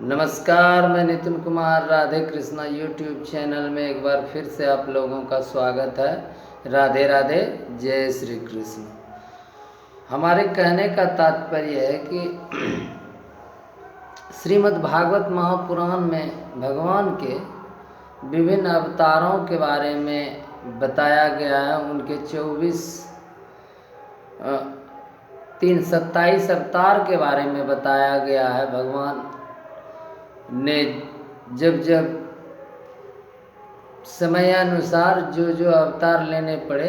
नमस्कार, मैं Nitin Kumar Radhe Krishna YouTube channel में एक बार फिर से आप लोगों का स्वागत है। राधे राधे, जय श्री कृष्ण। हमारे कहने का तात्पर्य है कि श्रीमद् भागवत महापुराण में भगवान के विभिन्न अवतारों के बारे में बताया गया है। उनके 27 अवतार के बारे में बताया गया है। भगवान ने जब जब समय अनुसार जो जो अवतार लेने पड़े,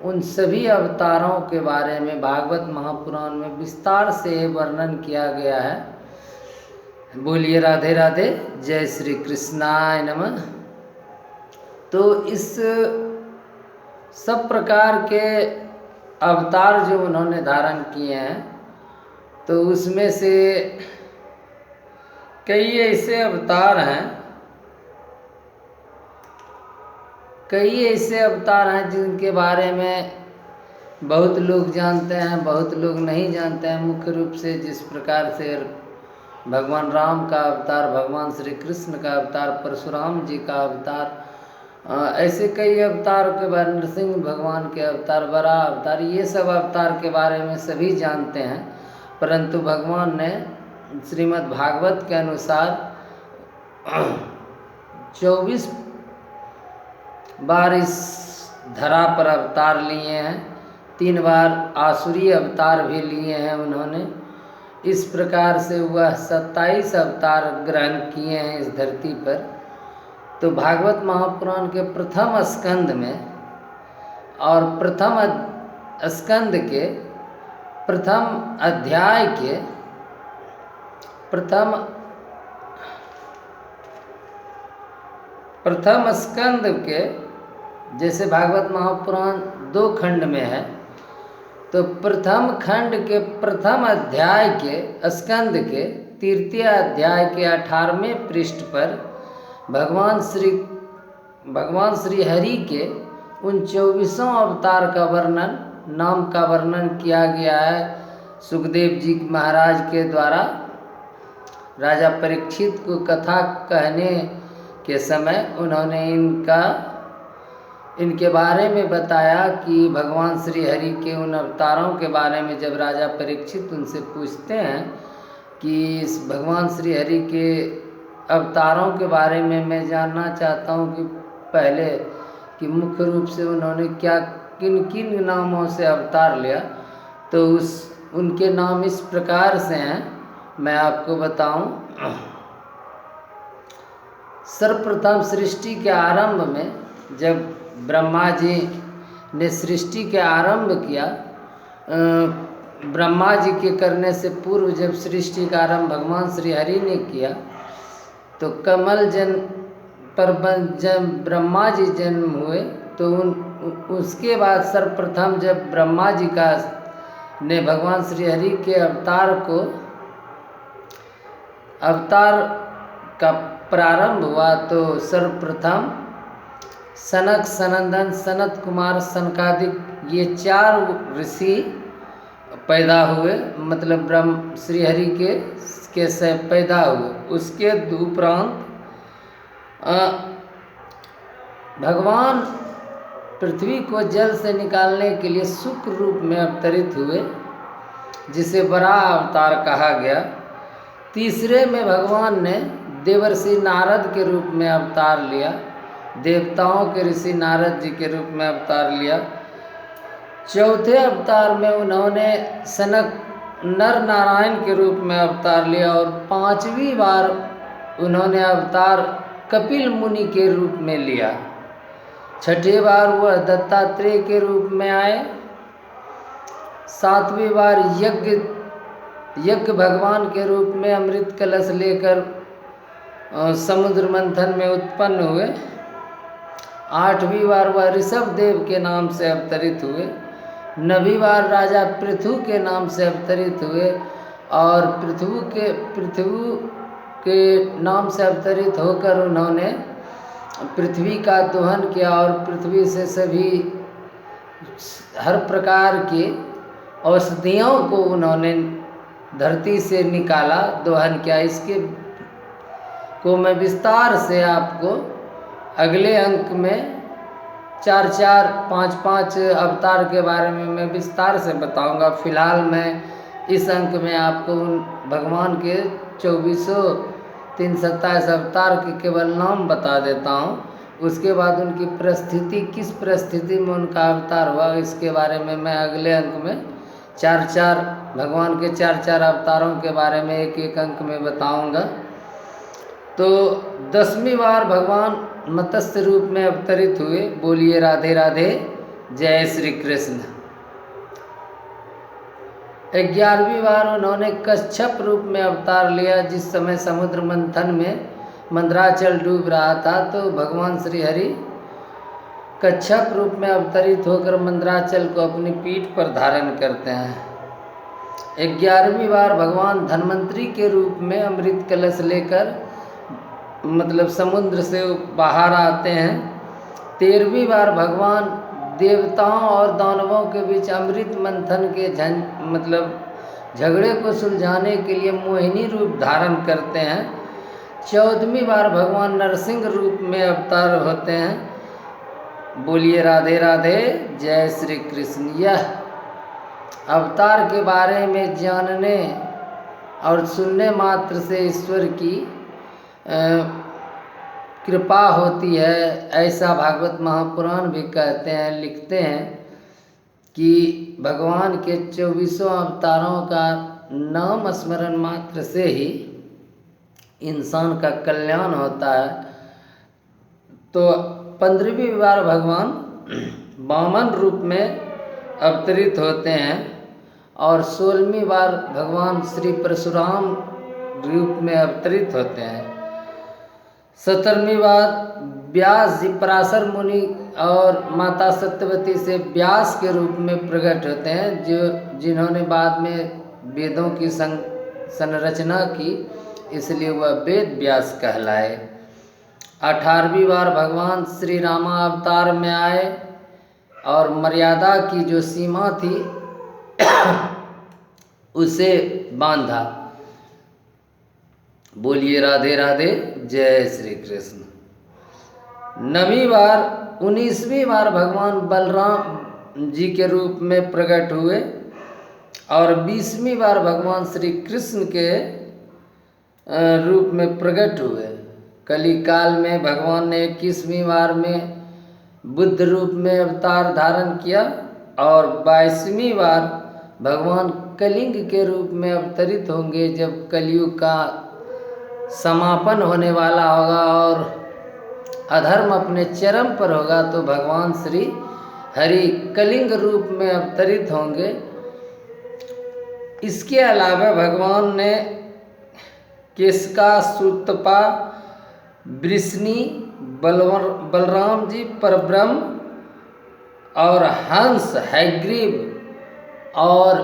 उन सभी अवतारों के बारे में भागवत महापुराण में विस्तार से वर्णन किया गया है। बोलिए राधे राधे, जय श्री कृष्णाय नमः। तो इस सब प्रकार के अवतार जो उन्होंने धारण किए हैं, तो उसमें से कई ऐसे अवतार हैं जिनके बारे में बहुत लोग जानते हैं, बहुत लोग नहीं जानते हैं। मुख्य रूप से जिस प्रकार से भगवान राम का अवतार, भगवान श्री कृष्ण का अवतार, परशुराम जी का अवतार, ऐसे कई अवतार के बारे में, नरसिंह भगवान के अवतार, वराह अवतार, ये सब अवतार के बारे में सभी जानते हैं। परंतु भगवान ने श्रीमद् भागवत के अनुसार 24 बार इस धरा पर अवतार लिए हैं। 3 बार आसुरी अवतार भी लिए हैं उन्होंने। इस प्रकार से वह 27 अवतार ग्रहण किए हैं इस धरती पर। तो भागवत महापुराण के प्रथम स्कंद में और प्रथम स्कंद के प्रथम अध्याय के प्रथम स्कंद के, जैसे भागवत महापुराण 2 खंड में है, तो प्रथम खंड के प्रथम अध्याय के स्कंद के तृतीय अध्याय के 18वें पृष्ठ पर भगवान श्री हरि के उन 24 अवतार का नाम का वर्णन किया गया है। सुखदेव जी महाराज के द्वारा राजा परीक्षित को कथा कहने के समय उन्होंने इनके बारे में बताया कि भगवान श्री हरि के उन अवतारों के बारे में जब राजा परीक्षित उनसे पूछते हैं कि इस भगवान श्री हरि के अवतारों के बारे में मैं जानना चाहता हूँ कि पहले कि मुख्य रूप से उन्होंने किन किन नामों से अवतार लिया, तो उनके नाम इस प्रकार से हैं, मैं आपको बताऊं। सर्वप्रथम सृष्टि के आरंभ में जब ब्रह्मा जी ने सृष्टि के आरंभ किया, ब्रह्मा जी के करने से पूर्व जब सृष्टि का आरंभ भगवान श्री हरि ने किया, तो कमल जब ब्रह्मा जी जन्म हुए, तो उसके बाद सर्वप्रथम जब ब्रह्मा जी ने भगवान श्री हरि के अवतार का प्रारंभ हुआ, तो सर्वप्रथम सनक, सनंदन, सनत कुमार, सनकादिक, ये 4 ऋषि पैदा हुए, मतलब ब्रह्म श्री हरि के से पैदा हुए। उसके उपरांत भगवान पृथ्वी को जल से निकालने के लिए शुक्र रूप में अवतरित हुए, जिसे वराह अवतार कहा गया। तीसरे में भगवान ने देवर्षि नारद के रूप में अवतार लिया, देवताओं के ऋषि नारद जी के रूप में अवतार लिया। चौथे अवतार में उन्होंने सनक नर नारायण के रूप में अवतार लिया, और 5वीं बार उन्होंने अवतार कपिल मुनि के रूप में लिया। 6ठे बार वह दत्तात्रेय के रूप में आए। 7वीं बार यज्ञ भगवान के रूप में अमृत कलश लेकर समुद्र मंथन में उत्पन्न हुए। 8वीं बार वह ऋषभ देव के नाम से अवतरित हुए। 9वीं बार राजा पृथु के नाम से अवतरित हुए, और पृथु के नाम से अवतरित होकर उन्होंने पृथ्वी का दोहन किया, और पृथ्वी से सभी हर प्रकार की औषधियों को उन्होंने धरती से निकाला, दोहन किया। इसके को मैं विस्तार से आपको अगले अंक में 4-4, 5-5 अवतार के बारे में मैं विस्तार से बताऊंगा। फिलहाल मैं इस अंक में आपको उन भगवान के 2427 अवतार के केवल नाम बता देता हूँ। उसके बाद उनकी परिस्थिति, किस परिस्थिति में उनका अवतार हुआ, इसके बारे में मैं अगले अंक में 4-4 भगवान के 4-4 अवतारों के बारे में एक अंक में बताऊंगा। तो 10वीं बार भगवान मत्स्य रूप में अवतरित हुए। बोलिए राधे राधे, जय श्री कृष्ण। 11वीं बार उन्होंने कच्छप रूप में अवतार लिया। जिस समय समुद्र मंथन में मंदराचल डूब रहा था, तो भगवान श्री हरि कच्छप रूप में अवतरित होकर मंदराचल को अपनी पीठ पर धारण करते हैं। 11वीं बार भगवान धन्वंतरी के रूप में अमृत कलश लेकर मतलब समुद्र से बाहर आते हैं। 13वीं बार भगवान देवताओं और दानवों के बीच अमृत मंथन के झगड़े को सुलझाने के लिए मोहिनी रूप धारण करते हैं। 14वीं बार भगवान नरसिंह रूप में अवतार होते हैं। बोलिए राधे राधे, जय श्री कृष्ण। यह अवतार के बारे में जानने और सुनने मात्र से ईश्वर की कृपा होती है, ऐसा भागवत महापुराण भी कहते हैं, लिखते हैं कि भगवान के 24 अवतारों का नाम स्मरण मात्र से ही इंसान का कल्याण होता है। तो 15वीं बार भगवान वामन रूप में अवतरित होते हैं और 16वीं बार भगवान श्री परशुराम रूप में अवतरित होते हैं। 17वीं बार व्यास जी पराशर मुनि और माता सत्यवती से व्यास के रूप में प्रकट होते हैं, जिन्होंने बाद में वेदों की संरचना की, इसलिए वह वेद व्यास कहलाए। 18वीं बार भगवान श्री रामा अवतार में आए और मर्यादा की जो सीमा थी उसे बांधा। बोलिए राधे राधे, जय श्री कृष्ण। 19वीं बार भगवान बलराम जी के रूप में प्रकट हुए और 20वीं बार भगवान श्री कृष्ण के रूप में प्रकट हुए। कली काल में भगवान ने 21वीं बार में बुद्ध रूप में अवतार धारण किया और 22वीं बार भगवान कलिंग के रूप में अवतरित होंगे। जब कलयुग का समापन होने वाला होगा और अधर्म अपने चरम पर होगा, तो भगवान श्री हरि कलिंग रूप में अवतरित होंगे। इसके अलावा भगवान ने केसका, सूतपा, वृष्णि, बलराम जी, परब्रह्म और हंस, हयग्रीव और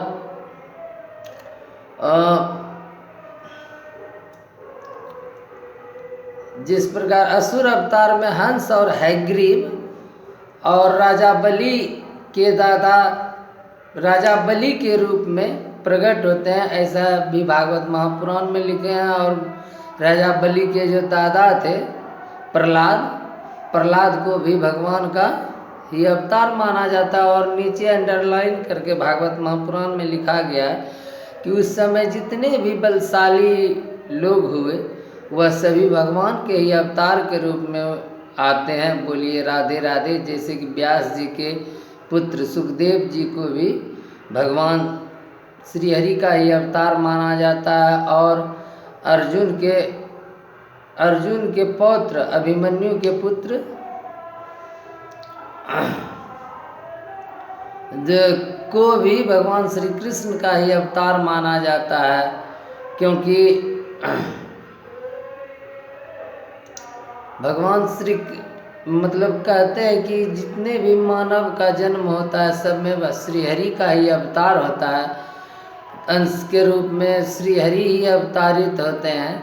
जिस प्रकार असुर अवतार में हंस और हयग्रीव और राजा बलि के दादा राजा बलि के रूप में प्रकट होते हैं, ऐसा भी भागवत महापुराण में लिखे हैं। और राजा बलि के जो दादा थे प्रहलाद को भी भगवान का ही अवतार माना जाता है। और नीचे अंडरलाइन करके भागवत महापुराण में लिखा गया है कि उस समय जितने भी बलशाली लोग हुए वह सभी भगवान के ही अवतार के रूप में आते हैं। बोलिए राधे राधे। जैसे कि व्यास जी के पुत्र सुखदेव जी को भी भगवान श्री हरि का ही अवतार माना जाता है। और अर्जुन के पौत्र अभिमन्यु के पुत्र को भी भगवान श्री कृष्ण का ही अवतार माना जाता है, क्योंकि भगवान श्री कहते हैं कि जितने भी मानव का जन्म होता है सब में बस श्री हरि का ही अवतार होता है। अंश के रूप में श्री हरि ही अवतारित होते हैं।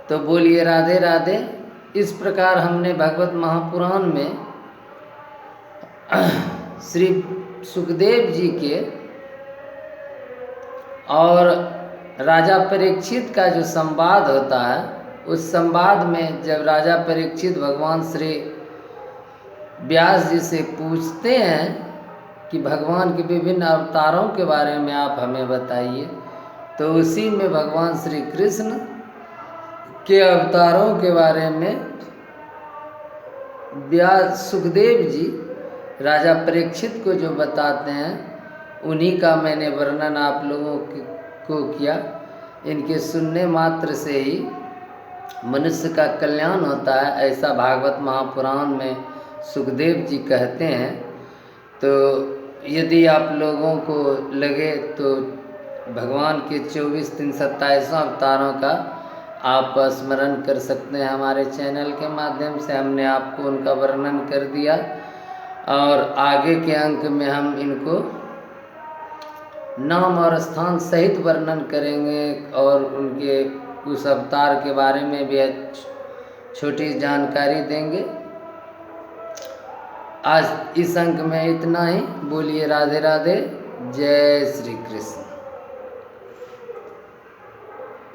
तो बोलिए राधे राधे। इस प्रकार हमने भगवत महापुराण में श्री सुखदेव जी के और राजा परीक्षित का जो संवाद होता है उस संवाद में जब राजा परीक्षित भगवान श्री व्यास जी से पूछते हैं कि भगवान के विभिन्न अवतारों के बारे में आप हमें बताइए, तो उसी में भगवान श्री कृष्ण के अवतारों के बारे में व्यास सुखदेव जी राजा परीक्षित को जो बताते हैं, उन्हीं का मैंने वर्णन आप लोगों को किया। इनके सुनने मात्र से ही मनुष्य का कल्याण होता है, ऐसा भागवत महापुराण में सुखदेव जी कहते हैं। तो यदि आप लोगों को लगे तो भगवान के 24-3-27 अवतारों का आप स्मरण कर सकते हैं। हमारे चैनल के माध्यम से हमने आपको उनका वर्णन कर दिया, और आगे के अंक में हम इनको नाम और स्थान सहित वर्णन करेंगे, और उनके उस अवतार के बारे में भी छोटी जानकारी देंगे। आज इस अंक में इतना ही। बोलिए राधे राधे, जय श्री कृष्ण।